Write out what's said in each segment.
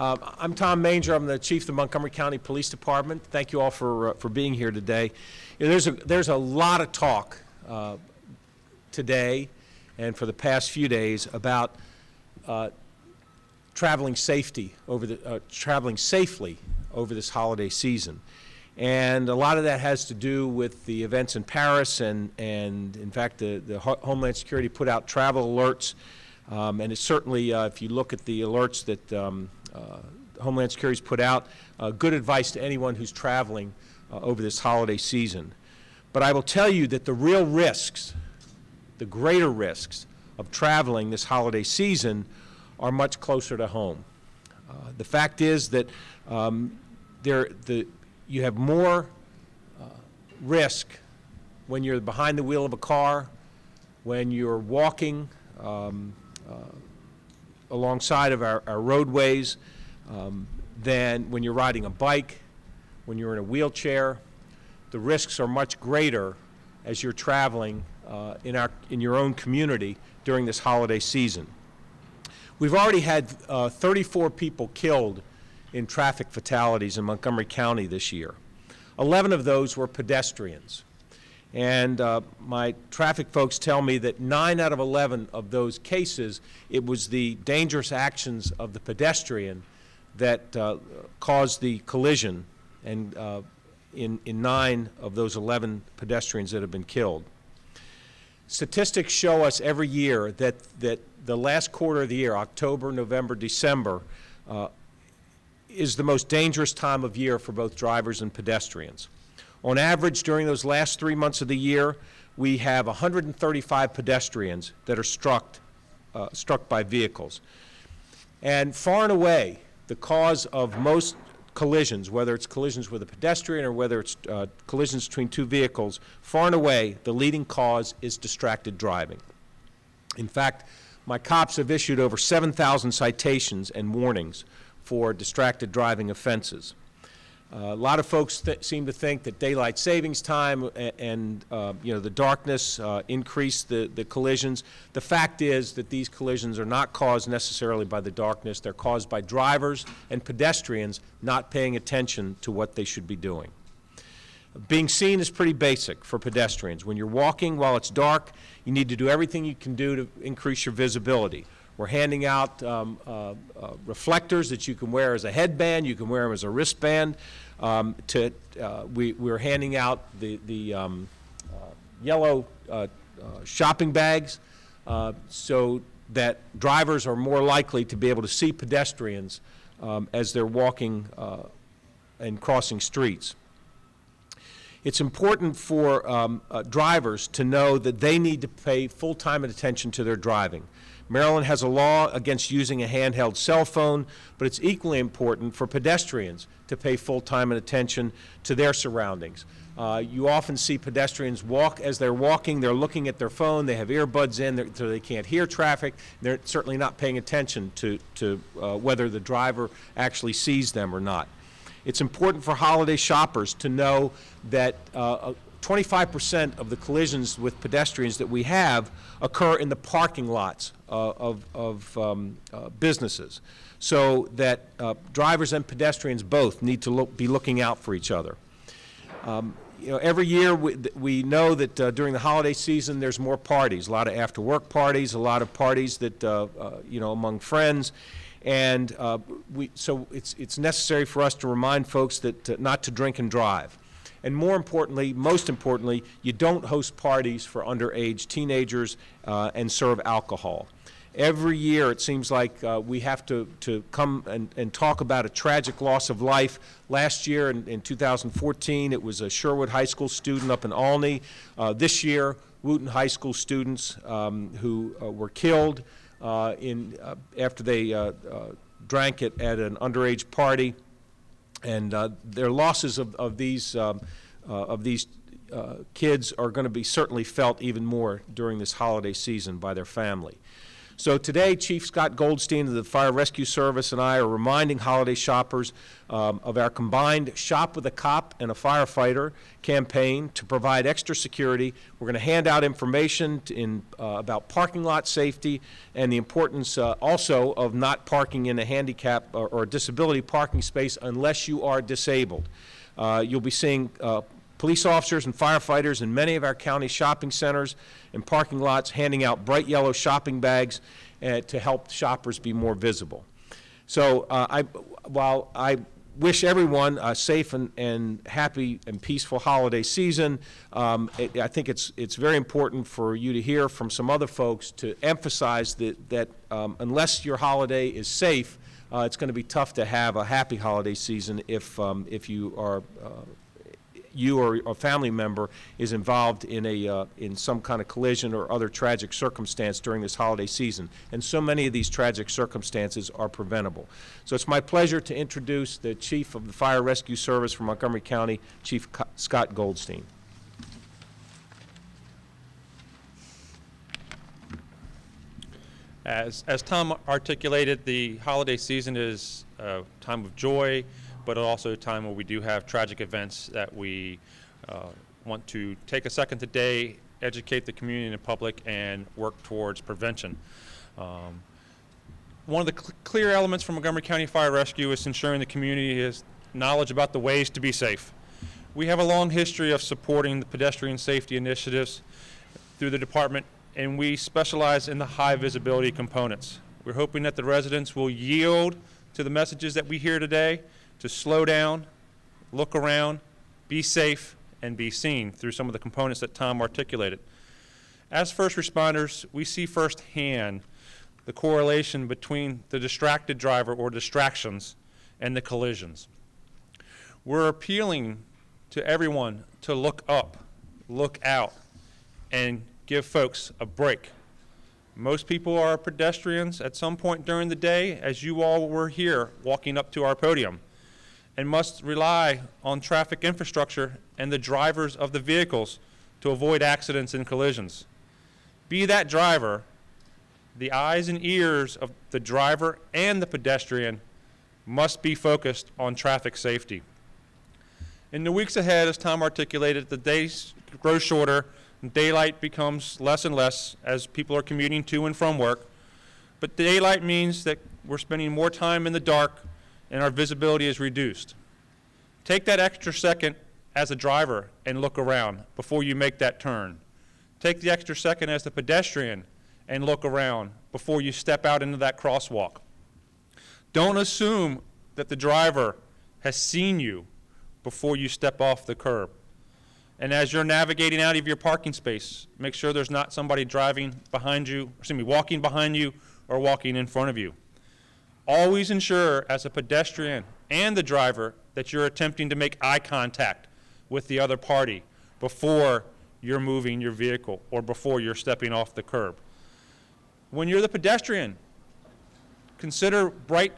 I'm Tom Manger. I'm the chief of the Montgomery County Police Department. Thank you all for being here today. You know, there's a lot of talk today and for the past few days about traveling safely over this holiday season. And a lot of that has to do with the events in Paris, and in fact, the Homeland Security put out travel alerts. And it's certainly, if you look at the alerts that Homeland Security's put out, good advice to anyone who's traveling over this holiday season. But I will tell you that the real risks, the greater risks of traveling this holiday season are much closer to home. The fact is that you have more risk when you're behind the wheel of a car, when you're walking alongside of our roadways, than when you're riding a bike, when you're in a wheelchair. The risks are much greater as you're traveling in your own community during this holiday season. We've already had 34 people killed in traffic fatalities in Montgomery County this year. 11 of those were pedestrians. And my traffic folks tell me that 9 out of 11 of those cases, it was the dangerous actions of the pedestrian that caused the collision, and in 9 of those 11 pedestrians that have been killed. Statistics show us every year that the last quarter of the year, October, November, December, is the most dangerous time of year for both drivers and pedestrians. On average, during those last 3 months of the year, we have 135 pedestrians that are struck by vehicles. And far and away, the cause of most collisions, whether it's collisions with a pedestrian or whether it's collisions between two vehicles, far and away, the leading cause is distracted driving. In fact, my cops have issued over 7,000 citations and warnings for distracted driving offenses. A lot of folks seem to think that daylight savings time and the darkness increase the collisions. The fact is that these collisions are not caused necessarily by the darkness. They're caused by drivers and pedestrians not paying attention to what they should be doing. Being seen is pretty basic for pedestrians. When you're walking while it's dark, you need to do everything you can do to increase your visibility. We're handing out reflectors that you can wear as a headband. You can wear them as a wristband. We're handing out the yellow shopping bags so that drivers are more likely to be able to see pedestrians as they're walking and crossing streets. It's important for drivers to know that they need to pay full-time attention to their driving. Maryland has a law against using a handheld cell phone, but it's equally important for pedestrians to pay full-time attention to their surroundings. You often see pedestrians walk. As they're walking, they're looking at their phone, they have earbuds in so they can't hear traffic. They're certainly not paying attention to whether the driver actually sees them or not. It's important for holiday shoppers to know that 25% of the collisions with pedestrians that we have occur in the parking lots of businesses, so that drivers and pedestrians both need to be looking out for each other. Every year we know that during the holiday season there's more parties, a lot of after-work parties, a lot of parties that among friends. And so it's necessary for us to remind folks that not to drink and drive. And more importantly, most importantly, you don't host parties for underage teenagers and serve alcohol. Every year it seems like we have to come and talk about a tragic loss of life. Last year in 2014 it was a Sherwood High School student up in Olney. This year, Wooten High School students who were killed after they drank at an underage party, and their losses of these kids are going to be certainly felt even more during this holiday season by their family. So today, Chief Scott Goldstein of the Fire Rescue Service and I are reminding holiday shoppers of our combined Shop with a Cop and a Firefighter campaign to provide extra security. We're going to hand out information about parking lot safety and the importance also of not parking in a handicap or disability parking space unless you are disabled. You'll be seeing police officers and firefighters in many of our county shopping centers and parking lots handing out bright yellow shopping bags to help shoppers be more visible. So while I wish everyone a safe and happy and peaceful holiday season, I think it's very important for you to hear from some other folks to emphasize that unless your holiday is safe, it's going to be tough to have a happy holiday season if you or a family member is involved in some kind of collision or other tragic circumstance during this holiday season. And so many of these tragic circumstances are preventable. So it's my pleasure to introduce the Chief of the Fire Rescue Service for Montgomery County, Chief Scott Goldstein. As Tom articulated, the holiday season is a time of joy, but also a time where we do have tragic events that we want to take a second today, educate the community and the public, and work towards prevention. One of the clear elements from Montgomery County Fire Rescue is ensuring the community has knowledge about the ways to be safe. We have a long history of supporting the pedestrian safety initiatives through the department, and we specialize in the high visibility components. We're hoping that the residents will yield to the messages that we hear today, to slow down, look around, be safe, and be seen through some of the components that Tom articulated. As first responders, we see firsthand the correlation between the distracted driver or distractions and the collisions. We're appealing to everyone to look up, look out, and give folks a break. Most people are pedestrians at some point during the day, as you all were here walking up to our podium, and must rely on traffic infrastructure and the drivers of the vehicles to avoid accidents and collisions. Be that driver, the eyes and ears of the driver and the pedestrian must be focused on traffic safety. In the weeks ahead, as Tom articulated, the days grow shorter, and daylight becomes less and less as people are commuting to and from work. But daylight means that we're spending more time in the dark and our visibility is reduced. Take that extra second as a driver and look around before you make that turn. Take the extra second as the pedestrian and look around before you step out into that crosswalk. Don't assume that the driver has seen you before you step off the curb. And as you're navigating out of your parking space, make sure there's not somebody walking behind you or walking in front of you. Always ensure, as a pedestrian and the driver, that you're attempting to make eye contact with the other party before you're moving your vehicle or before you're stepping off the curb. When you're the pedestrian, consider bright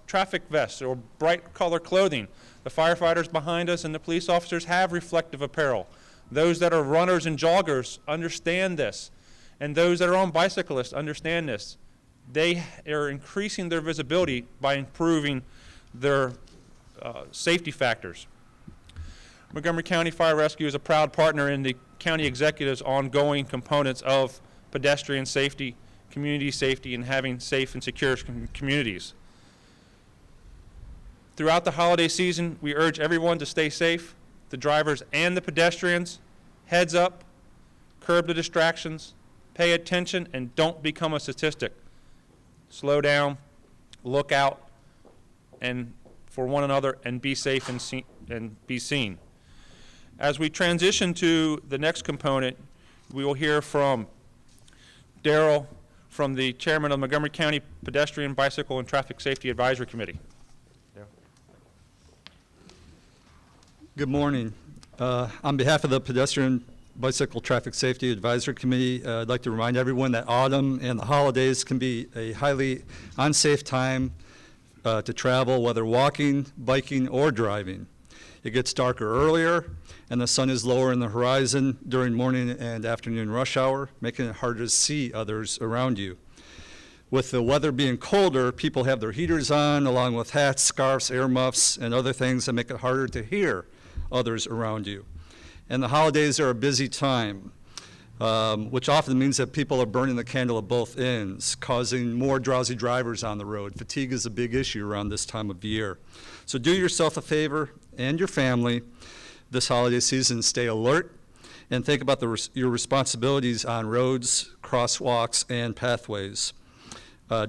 traffic vests or bright color clothing. The firefighters behind us and the police officers have reflective apparel. Those that are runners and joggers understand this, and those that are on bicyclists understand this. They are increasing their visibility by improving their safety factors. Montgomery County Fire Rescue is a proud partner in the county executive's ongoing components of pedestrian safety, community safety, and having safe and secure communities. Throughout the holiday season, we urge everyone to stay safe, the drivers and the pedestrians. Heads up, curb the distractions, pay attention, and don't become a statistic. Slow down, look out, and for one another, and be safe and be seen. As we transition to the next component, we will hear from Daryl, from the chairman of the Montgomery County Pedestrian, Bicycle, and Traffic Safety Advisory Committee. Good morning. On behalf of the Pedestrian, Bicycle, Traffic Safety Advisory Committee, I'd like to remind everyone that autumn and the holidays can be a highly unsafe time to travel, whether walking, biking, or driving. It gets darker earlier, and the sun is lower in the horizon during morning and afternoon rush hour, making it harder to see others around you. With the weather being colder, people have their heaters on, along with hats, scarves, air muffs, and other things that make it harder to hear others around you. And the holidays are a busy time, which often means that people are burning the candle at both ends, causing more drowsy drivers on the road. Fatigue is a big issue around this time of year. So do yourself a favor and your family this holiday season. Stay alert and think about your responsibilities on roads, crosswalks, and pathways.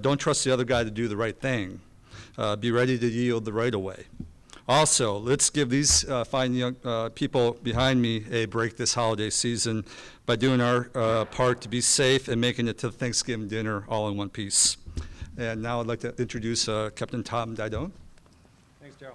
Don't trust the other guy to do the right thing. Be ready to yield the right of way. Also, let's give these fine young people behind me a break this holiday season by doing our part to be safe and making it to Thanksgiving dinner all in one piece. And now I'd like to introduce Captain Tom Didone. Thanks, Joe.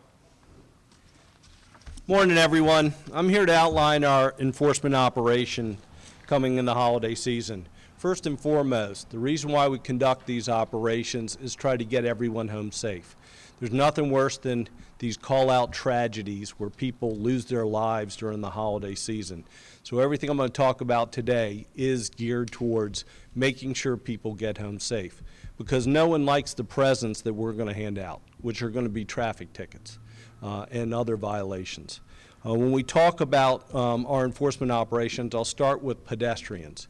Morning, everyone. I'm here to outline our enforcement operation coming in the holiday season. First and foremost, the reason why we conduct these operations is try to get everyone home safe. There's nothing worse than these call-out tragedies where people lose their lives during the holiday season. So everything I'm going to talk about today is geared towards making sure people get home safe, because no one likes the presents that we're going to hand out, which are going to be traffic tickets and other violations. When we talk about our enforcement operations, I'll start with pedestrians.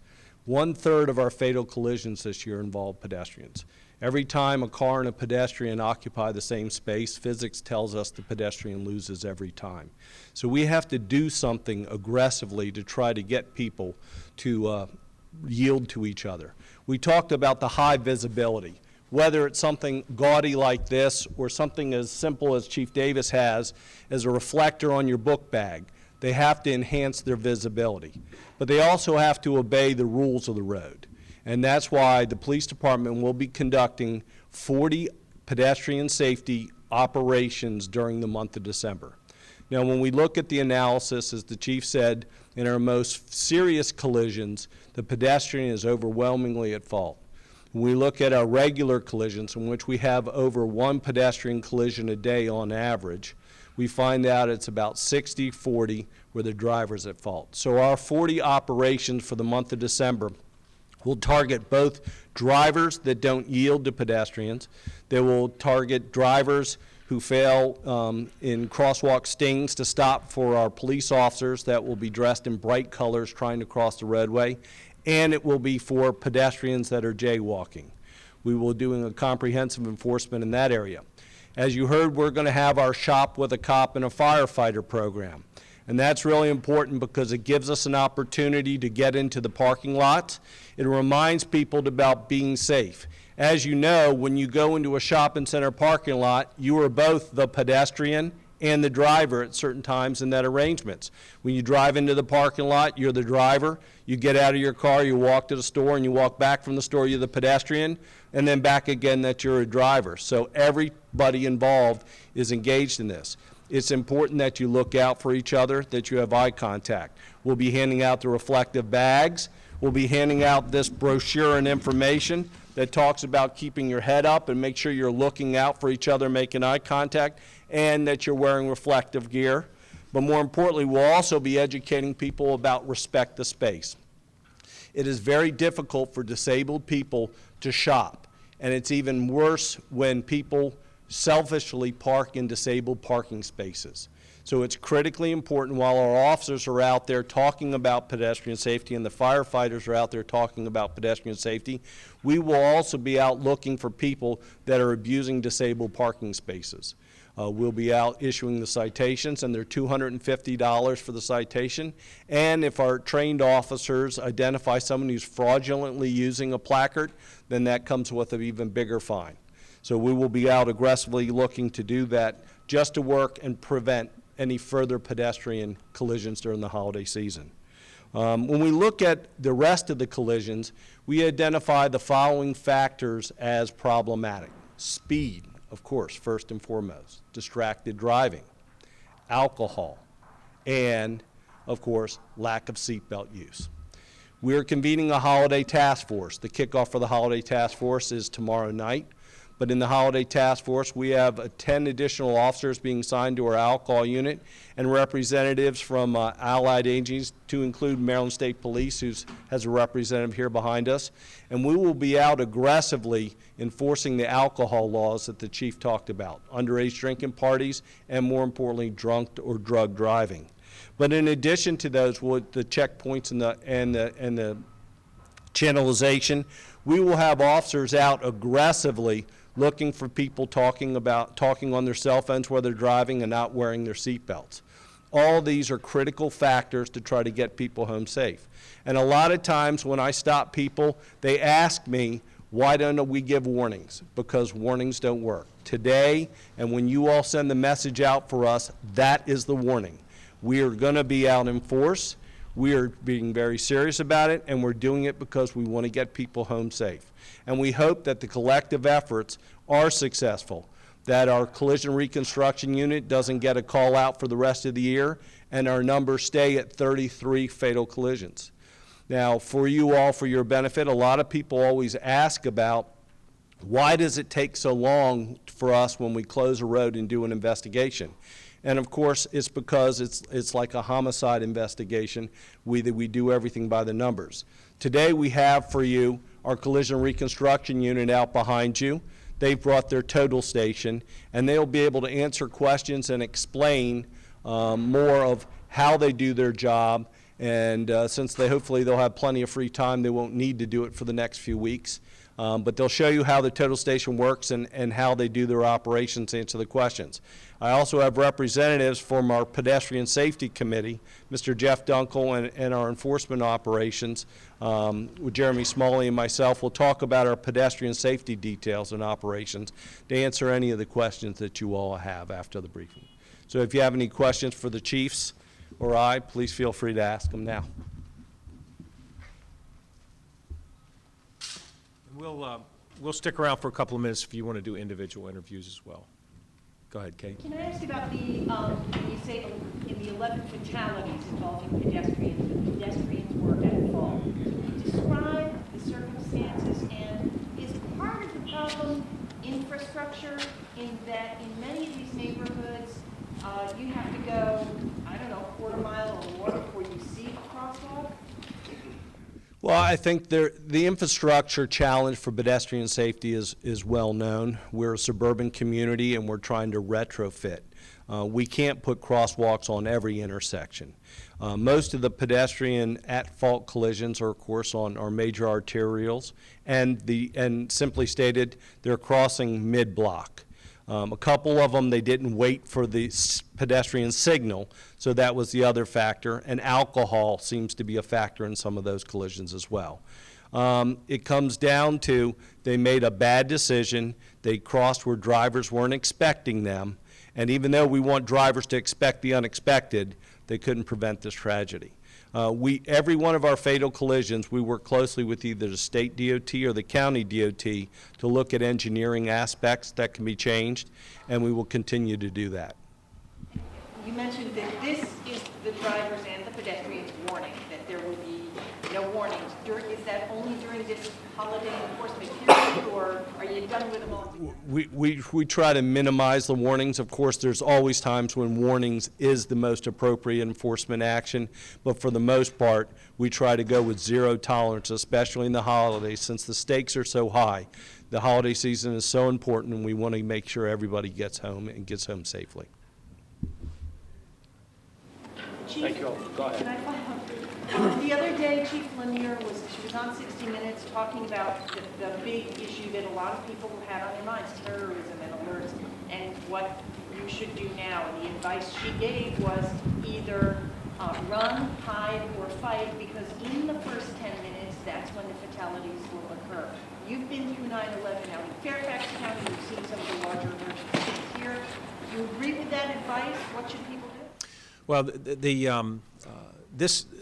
1/3 of our fatal collisions this year involve pedestrians. Every time a car and a pedestrian occupy the same space, physics tells us the pedestrian loses every time. So we have to do something aggressively to try to get people to yield to each other. We talked about the high visibility, whether it's something gaudy like this or something as simple as Chief Davis has as a reflector on your book bag. They have to enhance their visibility. But they also have to obey the rules of the road. And that's why the police department will be conducting 40 pedestrian safety operations during the month of December. Now, when we look at the analysis, as the chief said, in our most serious collisions, the pedestrian is overwhelmingly at fault. When we look at our regular collisions, in which we have over 1 pedestrian collision a day on average, we find out it's about 60-40 where the driver's at fault. So our 40 operations for the month of December will target both drivers that don't yield to pedestrians. They will target drivers who fail in crosswalk stings to stop for our police officers that will be dressed in bright colors trying to cross the roadway. And it will be for pedestrians that are jaywalking. We will be doing a comprehensive enforcement in that area. As you heard, we're going to have our Shop with a Cop and a Firefighter program. And that's really important because it gives us an opportunity to get into the parking lots. It reminds people about being safe. As you know, when you go into a shopping center parking lot, you are both the pedestrian and the driver at certain times in that arrangements. When you drive into the parking lot, you're the driver. You get out of your car, you walk to the store, and you walk back from the store, you're the pedestrian, and then back again that you're a driver. So everybody involved is engaged in this. It's important that you look out for each other, that you have eye contact. We'll be handing out the reflective bags. We'll be handing out this brochure and information that talks about keeping your head up and make sure you're looking out for each other, making eye contact, and that you're wearing reflective gear. But more importantly, we'll also be educating people about respect the space. It is very difficult for disabled people to shop, and it's even worse when people selfishly park in disabled parking spaces. So it's critically important while our officers are out there talking about pedestrian safety and the firefighters are out there talking about pedestrian safety, we will also be out looking for people that are abusing disabled parking spaces. We'll be out issuing the citations, and they're $250 for the citation. And if our trained officers identify someone who's fraudulently using a placard, then that comes with an even bigger fine. So we will be out aggressively looking to do that just to work and prevent any further pedestrian collisions during the holiday season. When we look at the rest of the collisions, we identify the following factors as problematic. Speed, of course, first and foremost. Distracted driving, alcohol, and, of course, lack of seatbelt use. We're convening a holiday task force. The kickoff for the holiday task force is tomorrow night. but in the holiday task force, we have 10 additional officers being assigned to our alcohol unit and representatives from allied agencies, to include Maryland State Police, who has a representative here behind us. And we will be out aggressively enforcing the alcohol laws that the chief talked about, underage drinking parties, and more importantly, drunk or drug driving. But in addition to those, with the checkpoints and the channelization, we will have officers out aggressively looking for people talking on their cell phones while they're driving and not wearing their seatbelts. All these are critical factors to try to get people home safe. And a lot of times when I stop people, they ask me, why don't we give warnings? Because warnings don't work. Today, and when you all send the message out for us, that is the warning. We are going to be out in force. We are being very serious about it, and we're doing it because we want to get people home safe. And we hope that the collective efforts are successful, that our collision reconstruction unit doesn't get a call out for the rest of the year, and our numbers stay at 33 fatal collisions. Now, for you all, for your benefit, a lot of people always ask about, why does it take so long for us when we close a road and do an investigation? And of course, it's because it's like a homicide investigation. We do everything by the numbers. Today we have for you our collision reconstruction unit out behind you. They've brought their total station, and they'll be able to answer questions and explain more of how they do their job. And since hopefully they'll have plenty of free time, they won't need to do it for the next few weeks. But they'll show you how the total station works and how they do their operations, answer the questions. I also have representatives from our Pedestrian Safety Committee, Mr. Jeff Dunkel, and our enforcement operations, with Jeremy Smalley and myself. Will talk about our pedestrian safety details and operations to answer any of the questions that you all have after the briefing. So if you have any questions for the chiefs or I, please feel free to ask them now. We'll stick around for a couple of minutes if you want to do individual interviews as well. Go ahead, Kate. Can I ask you about when you say in the 11 fatalities involving pedestrians, the pedestrians were at fault. Can you describe the circumstances, and is part of the problem infrastructure, in that in many of these neighborhoods, you have to go, I don't know, a quarter mile or more before you see a crosswalk? Well, I think the infrastructure challenge for pedestrian safety is well known. We're a suburban community, and we're trying to retrofit. We can't put crosswalks on every intersection. Most of the pedestrian at-fault collisions are, of course, on our major arterials, and simply stated, they're crossing mid-block. A couple of them, they didn't wait for the pedestrian signal, so that was the other factor, and alcohol seems to be a factor in some of those collisions as well. It comes down to they made a bad decision, they crossed where drivers weren't expecting them, and even though we want drivers to expect the unexpected, they couldn't prevent this tragedy. Every one of our fatal collisions, we work closely with either the state DOT or the county DOT to look at engineering aspects that can be changed, and we will continue to do that. You mentioned that this is the drivers and the pedestrians' warning, that there will be no warnings. Is that only during this holiday enforcement period, or are you done with them all? We try to minimize the warnings. Of course, there's always times when warnings is the most appropriate enforcement action, but for the most part, we try to go with zero tolerance, especially in the holidays, since the stakes are so high. The holiday season is so important, and we want to make sure everybody gets home and gets home safely. Chief, Thank you all. Go ahead. can I follow up? The other day, Chief Lanier was on 60 Minutes talking about the big issue that a lot of people had on their minds, terrorism and alerts, and what you should do now. And the advice she gave was either run, hide, or fight, because in the first 10 minutes, that's when the fatalities will occur. You've been through 9/11 out in Fairfax County. You've seen some of the larger emergencies here. Do you agree with that advice? What should people do? Well,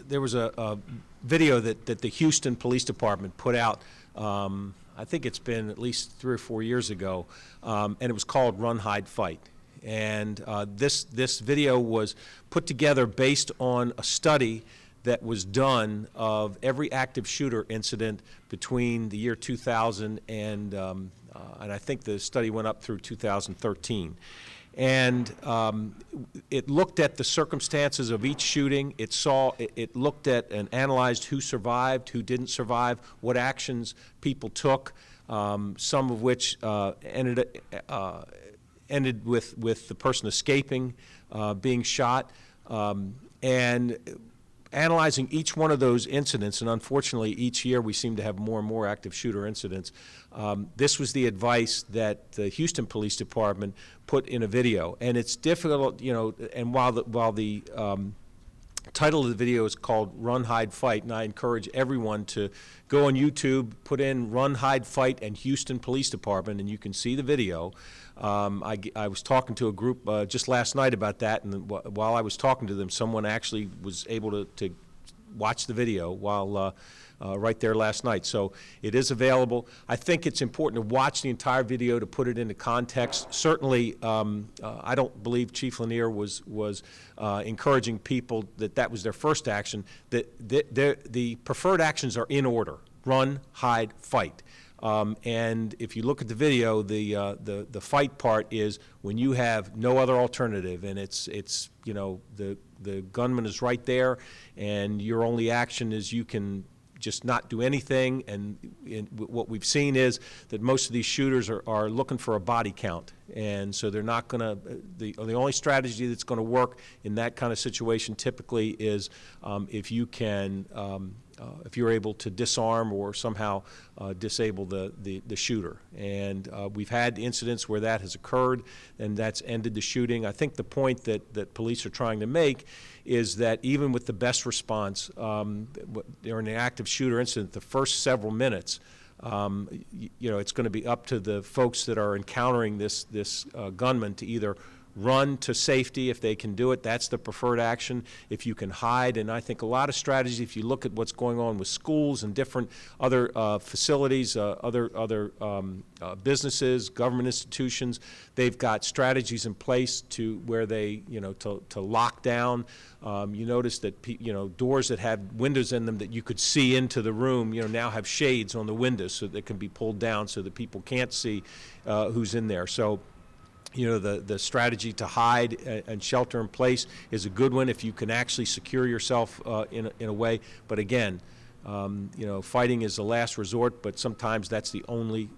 there was a video that the Houston Police Department put out, I think it's been at least 3 or 4 years ago, and it was called Run, Hide, Fight. And this video was put together based on a study that was done of every active shooter incident between the year 2000 and and I think the study went up through 2013. And it looked at the circumstances of each shooting. It looked at and analyzed who survived, who didn't survive, what actions people took, some of which ended with the person escaping, being shot, and analyzing each one of those incidents, and unfortunately each year we seem to have more and more active shooter incidents. This was the advice that the Houston Police Department put in a video, and it's difficult, you know, and while the title of the video is called Run, Hide, Fight, and I encourage everyone to go on YouTube, put in Run, Hide, Fight and Houston Police Department, and you can see the video. I was talking to a group just last night about that, and while I was talking to them, someone actually was able to watch the video while right there last night. So it is available. I think it's important to watch the entire video to put it into context. Certainly, I don't believe Chief Lanier was encouraging people that was their first action. The preferred actions are in order: run, hide, fight. And if you look at the video, the fight part is when you have no other alternative, and it's you know, the gunman is right there, and your only action is you can just not do anything. And what we've seen is that most of these shooters are looking for a body count, and so they're not going to. The only strategy that's going to work in that kind of situation typically is if you can. If you're able to disarm or somehow disable the shooter. And we've had incidents where that has occurred and that's ended the shooting. I think the point that police are trying to make is that even with the best response, during an active shooter incident, the first several minutes, you know, it's going to be up to the folks that are encountering this gunman to either run to safety if they can do it. That's the preferred action. If you can hide, and I think a lot of strategies, if you look at what's going on with schools and different other facilities, other businesses, government institutions, they've got strategies in place to where they, you know, to lock down. You notice that you know, doors that have windows in them that you could see into the room, you know, now have shades on the windows so they can be pulled down so that people can't see who's in there. So, you know, the strategy to hide and shelter in place is a good one if you can actually secure yourself in a way. But again, you know, fighting is the last resort, but sometimes that's the only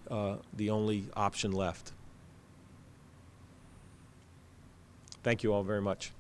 option left. Thank you all very much.